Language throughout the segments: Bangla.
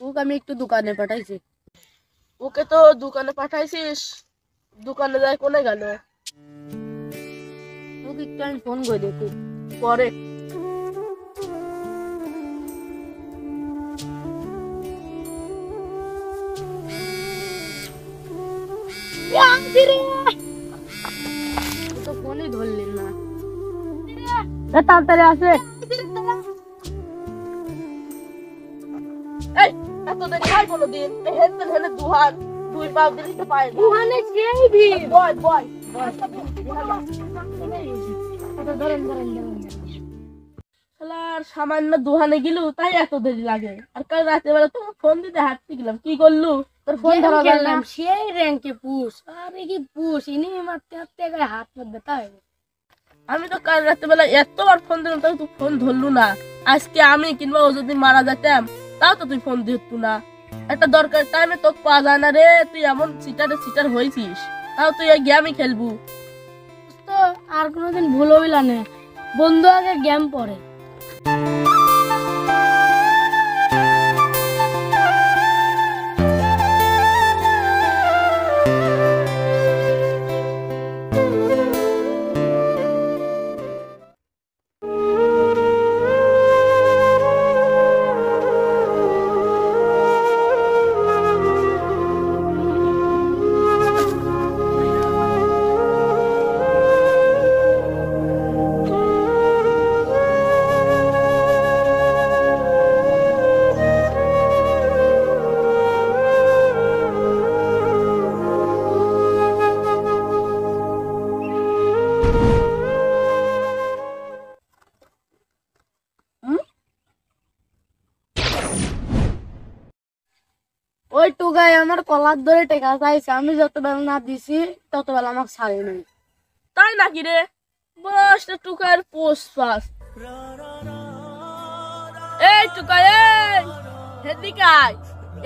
ওকে আমি একটু দোকানে পাঠাইছি। ওকে তো দোকানে পাঠাইছিস, দোকানে যায় কোনে গেল? ওকে একটু আমি ফোন করে দেখি। পরে ও তো ফোনই ধরলেন না। তাড়াতাড়ি আসে। এই এত দেরি হয় কোনোদিন? হেনতে হেনে দুহান দুই পাও দিলি তো পায় না। ওখানে সেই ভিড়। বয় বয় ধরেন ধরেন ধরেন। শালার সামান্য দুহানে গেলু তাই এত দেরি লাগে। আর কাল রাতের বেলা তো ফোন দিতে হাঁটতে গেলাম, কি করলু? তোর ফোন ধরা যায় না? সেই র্যাঙ্কে পুষ। আরে কি পুষ, ইনি মারতে মারতে গায়ে হাত পা ব্যথা হয়ে গেছে। আমি তো কাল রাতের বেলা এতবার ফোন দিলাম তাও তুই ফোন ধরলু না। আজকে আমি কিংবা ও যদি মারা যেতাম তাও তো তুই ফোন দিত না। একটা দরকার টাইমে তোকে পাওয়া যায় না রে। তুই এমন সিটার হয়েছিস, তাও তুই এই গেমই খেলবু। তো আর কোনোদিন ভুল হইলা না, বন্ধু আগে গেম পড়ে। ওই টুকাই আমার কলার ধরে টেকা চাইছে, আমি যতবেলা না দিছি ততবেলা আমাকে ছাড়ি নাই। তাই নাকি রে? বস টুকার পোস্ট পাস। এই টুকাই, এই হেদিকাই,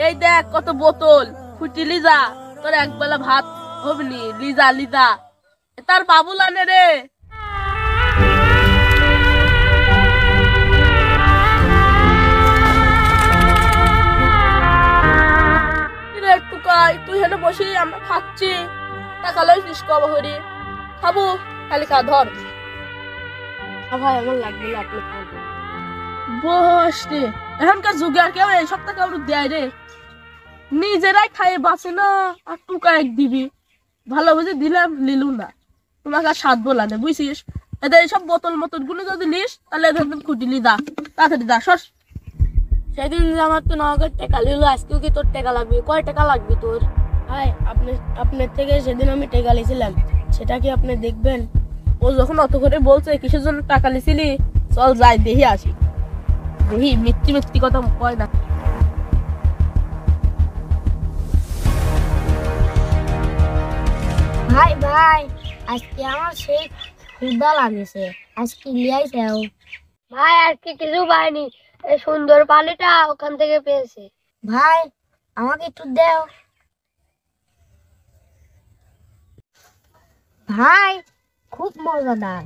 এই দেখ কত বোতল ফুটি লিজা। তোর একবেলা ভাত হবনি, লিজা লিজা তার বাবুলানে রে। কিরে টুকাই, তুই হেনে বসি আমরা খাচ্ছি, টাকা লইছিস কবে হরি? খাবো খালি খা, ধর। ভাই আমার লাগবে না, আপনি খাবেন। বস রে, এখনকার যুগে আর কেউ এই সপ্তাহ কাউকে দেয় রে? নিজেরাই খাইয়ে বাঁচে না, আর টুকা এক দিবি। ভালো বুঝে দিলাম, লিলু না। তোমাকে আর স্বাদ বলা নেই, বুঝছিস? এদের এইসব বোতল মতন গুলো যদি নিস তাহলে এদের খুঁটি লি দা, তাড়াতাড়ি দা সস। সেদিন যে আমার তো নগদ টাকা নিল, আজকেও কি তোর টাকা লাগবে? কয় টাকা লাগবে তোর? ভাই আপনার থেকে সেদিন আমি টাকা লিয়েছিলাম, সেটা কি আপনি দেখবেন? ও যখন অত করে বলছে কিসের জন্য টাকা লিছিলি, চল যাই দেখি আসি। দেখি মিথ্যি কথা কয় না। ভাই ভাই, আজকে আমার সেই ক্ষুধা লাগেছে, আজকে লিয়াই যাও। ভাই আজকে কিছু পাইনি, এই সুন্দর পানিটা ওখান থেকে পেয়েছে। ভাই আমাকে একটু দাও। ভাই খুব মজাদার।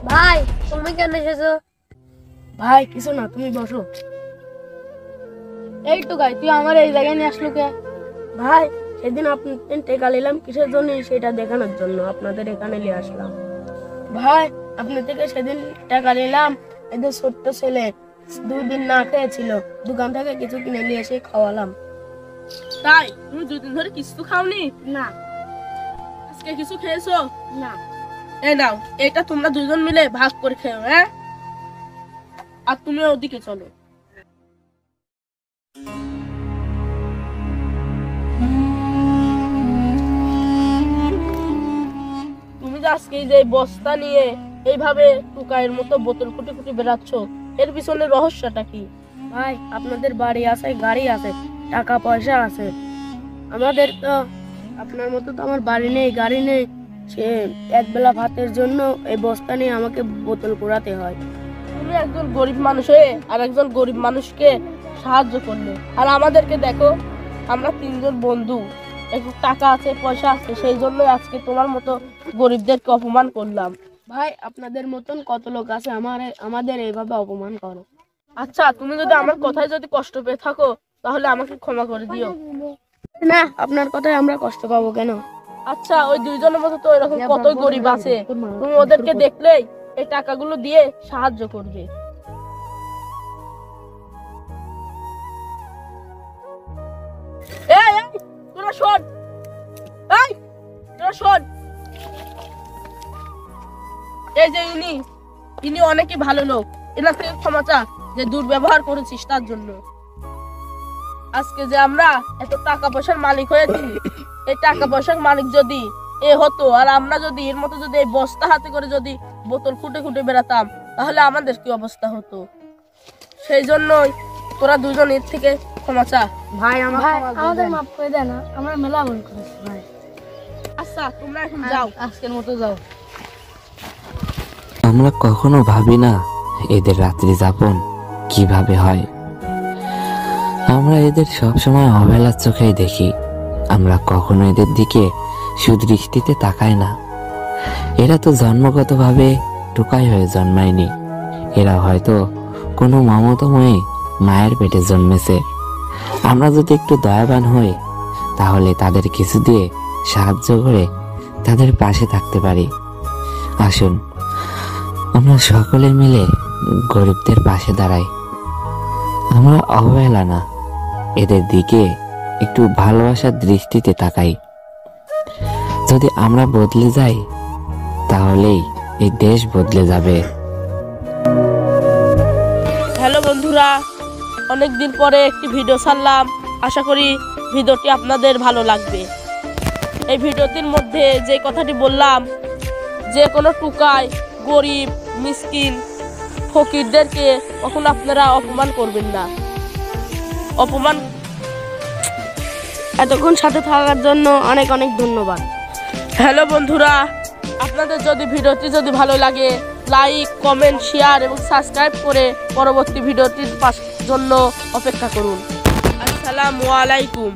ভাই তুমি কেন এসেছো? ভাই কিছু না, তুমি বসো। এই তো গাই, তুই আমার এই জায়গায় নিয়ে আসলো কে? ভাই সেদিন আপনি টেকা নিলাম কিসের জন্য সেটা দেখানোর জন্য আপনাদের এখানে নিয়ে আসলাম। ভাই আপনার থেকে সেদিন টাকা নিলাম, এদের ছোট্ট ছেলে 2 দিন না খেয়েছিল, দোকান থেকে কিছু কিনে নিয়ে এসে খাওয়ালাম। তাই তুমি 2 দিন ধরে কিছু খাওনি? না আজকে কিছু খেয়েছো? না। এই নাও, এটা তোমরা দুজন মিলে ভাগ করে খেও, হ্যাঁ? আর তুমি ওদিকে চলো। তুমি যে আজকে যে বস্তা নিয়ে এইভাবে টুকাইয়ের মতো বোতল কুটি কুটি বেড়াচ্ছ, এর পিছনে রহস্যটা কি? ভাই আপনাদের বাড়ি আছে, গাড়ি আছে, টাকা পয়সা আছে, আমাদের তো আপনার মতো তো আমার বাড়ি নেই, গাড়ি নেই। সে একবেলা ভাতের জন্য এই বস্তা নিয়ে আমাকে বোতল কুড়াতে হয়। তুমি একজন গরিব মানুষ হয়ে আর একজন গরিব মানুষকে সাহায্য করলে, আর আমাদেরকে দেখো, আমরা 3 জন বন্ধু, একটু টাকা আছে, পয়সা আছে, সেই জন্যই আজকে তোমার মতো গরিবদেরকে অপমান করলাম। ভাই আপনাদের মতন কত লোক আছে আমাদের এইভাবে অপমান করে। আচ্ছা, তুমি যদি আমার কথায় যদি কষ্ট পেয়ে থাকো তাহলে আমাকে ক্ষমা করে দিও। না, আপনার কথায় আমরা কষ্ট পাবো কেন? আচ্ছা, ওই দুইজনের মতো তো এরকম কতই গরিব আছে, তুমি ওদেরকে দেখলেই এই টাকাগুলো দিয়ে সাহায্য করবে। এই এই, তোরা শোন, এই তোরা শোন, এই যে ইনি অনেকই ভালো লোক, এনার থেকে ক্ষমা চা যে দুর্ব্যবহার করেছিস তার জন্য। আজকে যে আমরা এত টাকা পয়সার মালিক হয়েছি, এই টাকা পয়সার মালিক যদি এ হতো আর আমরা যদি এর মতো যদি এই বস্তা হাতে করে যদি বোতল খুঁটে খুঁটে বেড়াতাম তাহলে আমাদের কি অবস্থা হতো। সেই জন্যই তোরা দুজন এর থেকে ক্ষমা চা। ভাই আমাদের মাফ করে দেন, আমরা মেলা ভুল করেছি ভাই। আচ্ছা, তোমরা এখন যাও, আজকের মতো যাও। আমরা কখনো ভাবি না এদের রাত্রি যাপন কিভাবে হয়। আমরা এদের সবসময় অবহেলার চোখেই দেখি। আমরা কখনো এদের দিকে সুদৃষ্টিতে তাকাই না। এরা তো জন্মগতভাবে টুকাই হয়ে জন্মায়নি। এরা হয়তো কোনো মমতাময়ী মায়ের পেটে জন্মেছে। আমরা যদি একটু দয়াবান হই তাহলে তাদের কিছু দিয়ে সাহায্য করে তাদের পাশে থাকতে পারি। আসুন আমরা সকলে মিলে গরিবদের পাশে দাঁড়াই। আমরা অবহেলা না, এদের দিকে একটু ভালোবাসার দৃষ্টিতে তাকাই। যদি আমরা বদলে যাই তাহলেই এই দেশ বদলে যাবে। হ্যালো বন্ধুরা, অনেকদিন পরে একটি ভিডিও ছাড়লাম। আশা করি ভিডিওটি আপনাদের ভালো লাগবে। এই ভিডিওটির মধ্যে যে কথাটি বললাম, যে কোনো টুকায় গরিব মিসকিন ফকিরদেরকে কখন আপনারা অপমান করবেন না। এতক্ষণ সাথে থাকার জন্য অনেক অনেক ধন্যবাদ। হ্যালো বন্ধুরা, আপনাদের যদি ভিডিওটি যদি ভালো লাগে লাইক কমেন্ট শেয়ার এবং সাবস্ক্রাইব করে পরবর্তী ভিডিওটির জন্য অপেক্ষা করুন। আসসালামু আলাইকুম।